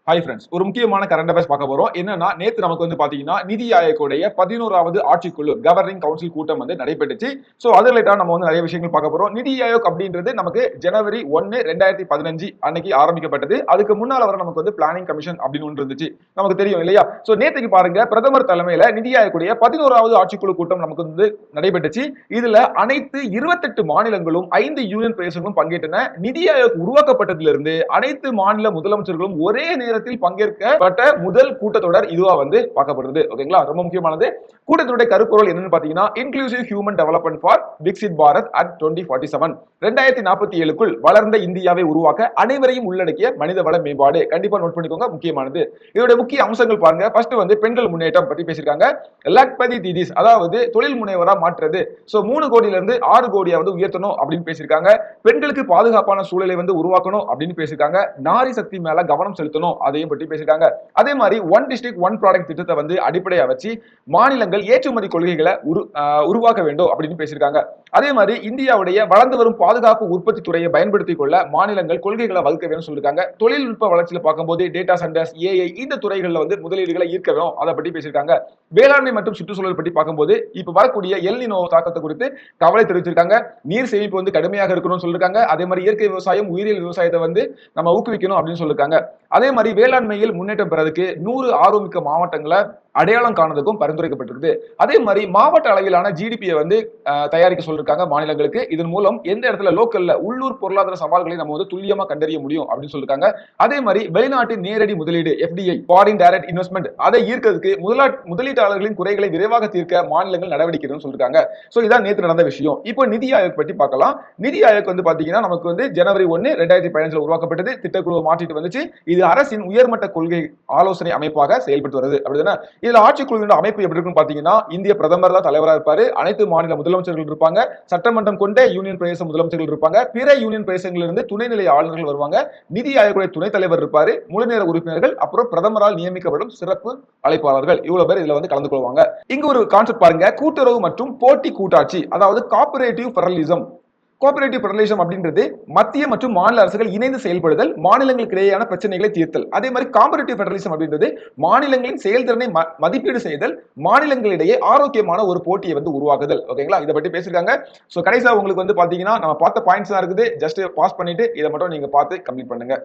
Hi friends, ஒரு முக்கியமான current affairs பார்க்க போறோம். என்னன்னா, நேத்து நமக்கு வந்து பாத்தீங்கன்னா நிதி ஆயோக்குடைய 11வது ஆட்சிக்குழு கவர்னிங் கவுன்சில் கூட்டம் வந்து நடைபெற்றுச்சு. சோ அது ரிலேட்டா நம்ம வந்து நிறைய விஷயங்கள் பார்க்க போறோம். நிதி ஆயோக் அப்படின்றது நமக்கு ஜனவரி 1, 2015 அன்னைக்கு ஆரம்பிக்கப்பட்டது. அதுக்கு முன்னால வர நமக்கு வந்து பிளானிங் கமிஷன் அப்படின்னு ஒன்று இருந்துச்சு. நமக்கு தெரியும் இல்லையா? சோ நேத்துக்கு பாருங்க, பிரதமர் தலைமையில நிதி ஆயோக்குடைய 11வது ஆட்சிக்குழு கூட்டம் நமக்கு வந்து நடைபெற்றுச்சு. இதுல அனைத்து 28 மாநிலங்களும் 5 யூனியன் பிரதேசங்களும் பங்கேற்றன. நிதி ஆயோக் உருவாக்கப்பட்டதிலிருந்து அனைத்து மாநில முதலமைச்சர்களும் ஒரே நேரத்தில் பங்கேற்கப்பட்ட முதல் கூட்டத்தொடர் இதுவா வந்து பார்க்கப்படுறது. ஓகேங்களா? ரொம்ப முக்கியமானது. கூட்டத்தொடருடைய கருப்பொருள் என்னன்னு பாத்தீங்கன்னா, inclusive human development for Viksit Bharat at 2047. 2047க்குள் வளர்ந்த இந்தியாவை உருவாக்க அனைவரையும் உள்ளடக்கிய மனிதவள மேம்பாடு. கண்டிப்பா நோட் பண்ணிக்கோங்க, முக்கியமானது. இதோட முக்கிய அம்சங்கள் பாருங்க. ஃபர்ஸ்ட் வந்து பெண்கள் முன்னேற்றம் பத்தி பேசியிருக்காங்க. லக்பதி தீதிஸ், அதாவது தொழில் முனைவரா மாற்றுறது. சோ 3 கோடியில இருந்து 6 கோடியா வந்து உயர்த்தணும் அப்படின்னு பேசியிருக்காங்க. பெண்களுக்கு பாதுகாப்பான சூழலை வந்து உருவாக்கணும் அப்படின்னு பேசியிருக்காங்க. நாரி சக்தி மேல கவனம் செலுத்தணும், அதையும் பற்றி பேசியிருக்காங்க. அதே மாதிரி ஒன் டிஸ்ட்ரிக்ட் ஒன் ப்ராடக்ட் திட்டத்தை வந்து அடிப்படையா வச்சு மாநிலங்கள் ஏற்றுமதி கொள்கைகளை உருவாக்க வேண்டும் அப்படின்னு பேசியிருக்காங்க. அதே மாதிரி இந்தியாவுடைய வளர்ந்து வரும் பாதுகாப்பு உற்பத்தி துறையை பயன்படுத்திக் கொள்ள மாநிலங்கள் கொள்கைகளை வகுக்க வேண்டும் சொல்லியிருக்காங்க. தொழில்நுட்ப வளர்ச்சியில பார்க்கும்போது டேட்டா சென்டர்ஸ், ஏஐ இந்த துறைகளில் வந்து முதலீடுகளை ஈர்க்க வேணும், அதை பற்றி பேசியிருக்காங்க. வேளாண்மை மற்றும் சுற்றுச்சூழல் பற்றி பார்க்கும்போது இப்ப வரக்கூடிய எல் நினோ தாக்கத்தை குறித்து கவலை தெரிவிச்சிருக்காங்க. நீர் சேமிப்பு வந்து கடுமையாக இருக்கணும்னு சொல்லியிருக்காங்க. அதே மாதிரி இயற்கை விவசாயம், உயிரியல் விவசாயத்தை வந்து நம்ம ஊக்குவிக்கணும் அப்படின்னு சொல்லியிருக்காங்க. அதே மாதிரி வேளாண்மையில் முன்னேற்றம் பெறதுக்கு 100 ஆர்வமிக்க மாவட்டங்களை அடையாளம் காணதுக்கும் பரிந்துரைக்கப்பட்டிருக்கு. அதே மாதிரி மாவட்ட அளவிலான ஜிடிபியை வந்து தயாரிக்க சொல்லிருக்காங்க மாநிலங்களுக்கு. இதன் மூலம் எந்த இடத்துல லோக்கல்ல உள்ளூர் பொருளாதார சவால்களை நம்ம வந்து துல்லியமா கண்டறிய முடியும் அப்படின்னு சொல்லிருக்காங்க. அதே மாதிரி வெளிநாட்டு நேரடி முதலீடு எஃப்டிஐ, ஃபாரின் டைரக்ட் இன்வெஸ்ட்மெண்ட், அதை ஈர்க்கிறதுக்கு முதலீட்டாளர்களின் குறைகளை விரைவாக தீர்க்க மாநிலங்கள் நடவடிக்கை சொல்லிருக்காங்க. சோ இதான் நேற்று நடந்த விஷயம். இப்போ நிதி ஆயோக் பற்றி பார்க்கலாம். நிதி ஆயோக் வந்து பாத்தீங்கன்னா நமக்கு வந்து ஜனவரி 1, 2015 உருவாக்கப்பட்டது. திட்டக்குழுவை மாற்றிட்டு வந்துச்சு. இது அரசின் உயர்மட்ட கொள்கை ஆலோசனை அமைப்பாக செயல்பட்டு வருது. அப்படிதானே? இதுல ஆட்சிக்குழுவின் அமைப்பு எப்படி இருக்குன்னு பாத்தீங்கன்னா, இந்திய பிரதமர் தான் தலைவரா இருப்பாரு. அனைத்து மாநில முதலமைச்சர்கள் இருப்பாங்க. சட்டமன்றம் கொண்ட யூனியன் பிரதேச முதலமைச்சர்கள் இருப்பாங்க. பிற யூனியன் பிரதேசங்களிலிருந்து துணைநிலை ஆளுநர்கள் வருவாங்க. நிதி ஆயோக துணைத் தலைவர் இருப்பாரு. முழுநேர உறுப்பினர்கள், அப்புறம் பிரதமரால் நியமிக்கப்படும் சிறப்பு அழைப்பாளர்கள், இவ்வளவு பேர் இதுல வந்து கலந்து கொள்வாங்க. இங்க ஒரு கான்செப்ட் பாருங்க, கூட்டுறவு மற்றும் போட்டி கூட்டாட்சி, அதாவது கோஆபரேட்டிவ் ஃபெடரலிசம். கோஆபரேட்டிவ் ஃபெடரலிசம் அப்படின்றது மத்திய மற்றும் மாநில அரசுகள் இணைந்து செயல்படுதல், மாநிலங்களுக்கு இடையேயான பிரச்சனைகளை தீர்த்தல். அதே மாதிரி காம்பரேட்டிவ் ஃபெடரலிசம் அப்படின்றது மாநிலங்களின் செயல்திறனை மதிப்பீடு செய்தல், மாநிலங்களிடையே ஆரோக்கியமான ஒரு போட்டியை வந்து உருவாக்குதல். ஓகேங்களா? இதை பற்றி பேசியிருக்காங்க. சோ கடைசியா உங்களுக்கு வந்து பாத்தீங்கன்னா நம்ம பார்த்த பாயிண்ட்ஸ் தான் இருக்குது. ஜஸ்ட் பாஸ் பண்ணிட்டு இதை மட்டும் நீங்க பார்த்து கம்ப்ளீட் பண்ணுங்க.